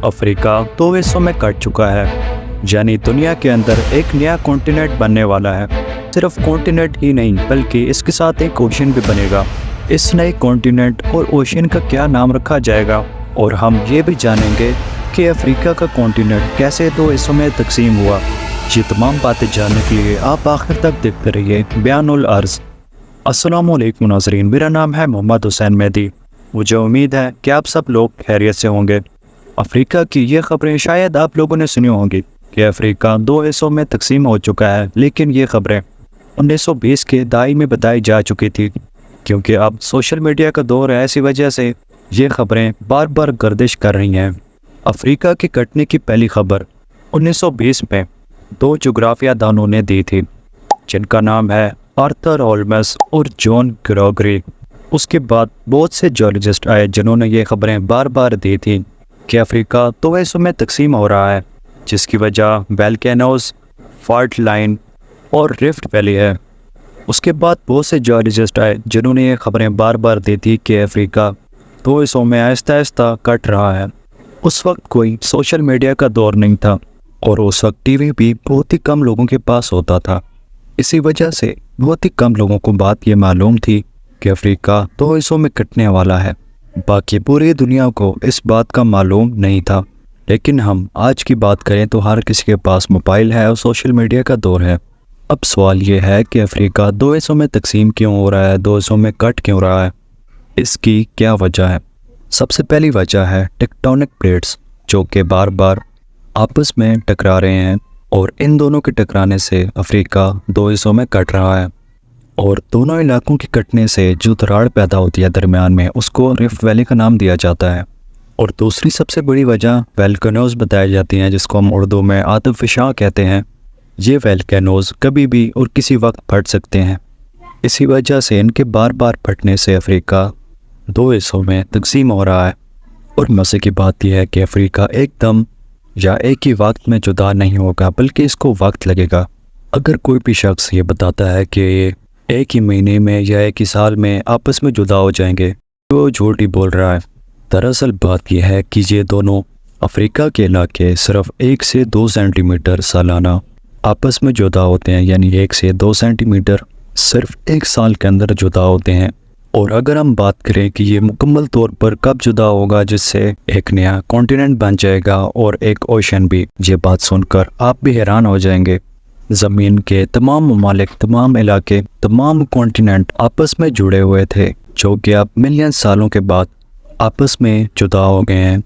Africa दो हिस्सों में कट चुका है, यानी दुनिया के अंदर एक नया कॉन्टिनेंट बनने वाला है। सिर्फ कॉन्टिनेंट ही नहीं बल्कि इसके साथ एक ओशन भी बनेगा। इस नए कॉन्टिनेंट और ओशन का क्या नाम रखा जाएगा, और हम ये भी जानेंगे कि अफ्रीका का कॉन्टिनेंट कैसे दो हिस्सों में तकसीम हुआ। ये तमाम बातें जानने के लिए आप आखिर तक देखते रहिए बयानुल अर्ज़। अस्सलामु अलैकुम नाज़रीन, मेरा नाम है मोहम्मद हुसैन मेहदी। मुझे उम्मीद है कि आप सब लोग खैरियत से होंगे। अफ्रीका की ये खबरें शायद आप लोगों ने सुनी होंगी कि अफ्रीका दो हिस्सों में तकसीम हो चुका है, लेकिन ये खबरें 1920 के दहाई में बताई जा चुकी थी। क्योंकि अब सोशल मीडिया का दौर है, ऐसी वजह से ये खबरें बार बार गर्दिश कर रही हैं। अफ्रीका के कटने की पहली खबर 1920 में दो जोग्राफिया दानों ने दी थी, जिनका नाम है आर्थर होल्मस और जॉन ग्रेगरी। उसके बाद बहुत से जियोलॉजिस्ट आए जिन्होंने ये खबरें बार बार दी थी कि अफ्रीका दो हिस्सों में तकसीम हो रहा है, जिसकी वजह वोल्केनोज, फॉल्ट लाइन और रिफ्ट वैली है। उसके बाद बहुत से जियोलॉजिस्ट आए जिन्होंने ये खबरें बार बार दी थी कि अफ्रीका दो हिस्सों में आहिस्ता आहिस्ता कट रहा है। उस वक्त कोई सोशल मीडिया का दौर नहीं था और उस वक्त टीवी भी बहुत ही कम लोगों के पास होता था। इसी वजह से बहुत ही कम लोगों को बात ये मालूम थी कि अफ्रीका दो हिस्सों में कटने वाला है। बाकी पूरी दुनिया को इस बात का मालूम नहीं था। लेकिन हम आज की बात करें तो हर किसी के पास मोबाइल है और सोशल मीडिया का दौर है। अब सवाल ये है कि अफ्रीका दो हिस्सों में तकसीम क्यों हो रहा है, दो हिस्सों में कट क्यों रहा है, इसकी क्या वजह है। सबसे पहली वजह है टेक्टोनिक प्लेट्स, जो कि बार बार आपस में टकरा रहे हैं, और इन दोनों के टकराने से अफ्रीका दो हिस्सों में कट रहा है। और दोनों इलाकों के कटने से जो दरार पैदा होती है दरमियान में, उसको रिफ्ट वैली का नाम दिया जाता है। और दूसरी सबसे बड़ी वजह वोल्केनोज बताई जाती हैं, जिसको हम उर्दू में आतिफ़शां कहते हैं। ये वोल्केनोज कभी भी और किसी वक्त फट सकते हैं। इसी वजह से इनके बार बार फटने से अफ्रीका दो हिस्सों में तकसीम हो रहा है। और मज़े की बात यह है कि अफ्रीका एकदम या एक ही वक्त में जुदा नहीं होगा, बल्कि इसको वक्त लगेगा। अगर कोई भी शख्स ये बताता है कि ये एक ही महीने में या एक ही साल में आपस में जुदा हो जाएंगे, तो वो झूठ ही बोल रहा है। दरअसल बात यह है कि ये दोनों अफ्रीका के इलाके सिर्फ 1 से 2 सेंटीमीटर सालाना आपस में जुदा होते हैं, यानी 1 से 2 सेंटीमीटर सिर्फ 1 साल के अंदर जुदा होते हैं। और अगर हम बात करें कि ये मुकम्मल तौर पर कब जुदा होगा, जिससे एक नया कॉन्टिनेंट बन जाएगा और एक ओशन भी, ये बात सुनकर आप भी हैरान हो जाएंगे। ज़मीन के तमाम ममालिक, तमाम इलाके, तमाम कॉन्टिनेंट आपस में जुड़े हुए थे, जो कि अब मिलियन सालों के बाद आपस में जुदा हो गए हैं।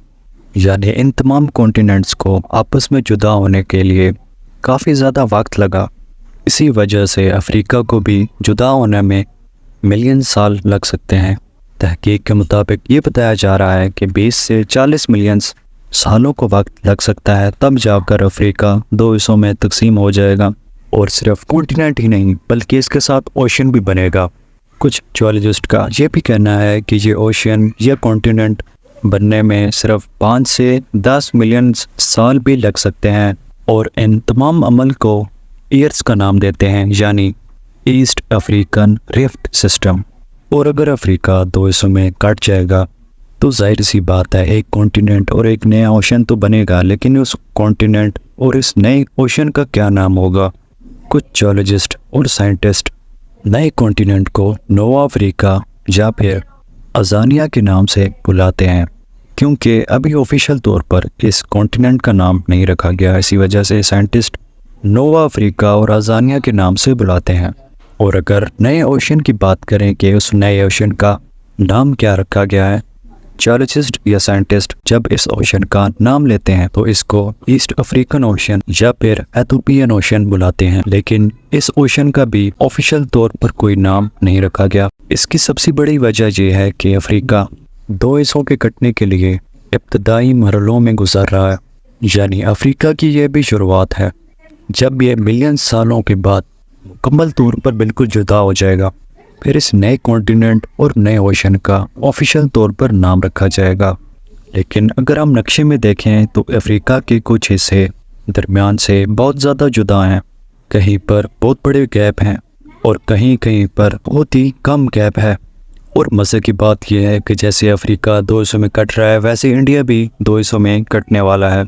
यानी इन तमाम कॉन्टिनेंट्स को आपस में जुदा होने के लिए काफ़ी ज़्यादा वक्त लगा। इसी वजह से अफ्रीका को भी जुदा होने में मिलियन साल लग सकते हैं। तहकीक के मुताबिक ये बताया जा रहा है कि 20 से 40 मिलियन सालों को वक्त लग सकता है, तब जाकर अफ्रीका दो हिस्सों में तकसीम हो जाएगा। और सिर्फ कॉन्टिनेंट ही नहीं बल्कि इसके साथ ओशन भी बनेगा। कुछ जियोलॉजिस्ट का ये भी कहना है कि ये ओशन या कॉन्टिनेंट बनने में सिर्फ 5 से 10 मिलियन साल भी लग सकते हैं। और इन तमाम अमल को ईयर्स का नाम देते हैं, यानी ईस्ट अफ्रीकन रिफ्ट सिस्टम। और अगर अफ्रीका दो हिस्सों में कट जाएगा तो जाहिर सी बात है एक कॉन्टिनेंट और एक नया ओशन तो बनेगा, लेकिन उस कॉन्टिनेंट और इस नए ओशन का क्या नाम होगा। कुछ जियोलॉजिस्ट और साइंटिस्ट नए कॉन्टिनेंट को नोवा अफ्रीका या फिर अजानिया के नाम से बुलाते हैं, क्योंकि अभी ऑफिशियल तौर पर इस कॉन्टिनेंट का नाम नहीं रखा गया। इसी वजह से साइंटिस्ट नोवा अफ्रीका और अजानिया के नाम से बुलाते हैं। और अगर नए ओशन की बात करें कि उस नए ओशन का नाम क्या रखा गया है, जियोलॉजिस्ट या साइंटिस्ट जब इस ओशन का नाम लेते हैं तो इसको ईस्ट अफ्रीकन ओशन या फिर एथोपियन ओशन बुलाते हैं। लेकिन इस ओशन का भी ऑफिशियल तौर पर कोई नाम नहीं रखा गया। इसकी सबसे बड़ी वजह यह है कि अफ्रीका दो हिस्सों के कटने के लिए इब्तदाई मरहलों में गुजर रहा है। यानी अफ्रीका की यह भी शुरुआत है, जब ये मिलियन सालों के बाद मुकम्मल तौर पर बिल्कुल जुदा हो जाएगा, फिर इस नए कॉन्टिनेंट और नए ओशन का ऑफिशियल तौर पर नाम रखा जाएगा। लेकिन अगर हम नक्शे में देखें तो अफ्रीका के कुछ हिस्से दरमियान से बहुत ज़्यादा जुदा हैं। कहीं पर बहुत बड़े गैप हैं और कहीं कहीं पर बहुत ही कम गैप है। اور مزے کی بات یہ ہے کہ جیسے افریقہ 2 حصوں میں کٹ رہا ہے، ویسے انڈیا بھی 2 حصوں میں کٹنے والا ہے۔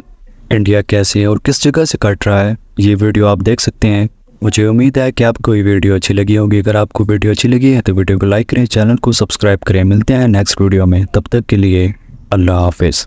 انڈیا کیسے اور کس جگہ سے کٹ رہا ہے، یہ ویڈیو آپ دیکھ سکتے ہیں۔ مجھے امید ہے کہ آپ کو یہ ویڈیو اچھی لگی ہوگی۔ اگر آپ کو ویڈیو اچھی لگی ہے تو ویڈیو کو لائک کریں، چینل کو سبسکرائب کریں۔ ملتے ہیں نیکسٹ ویڈیو میں، تب تک کے لیے اللہ حافظ۔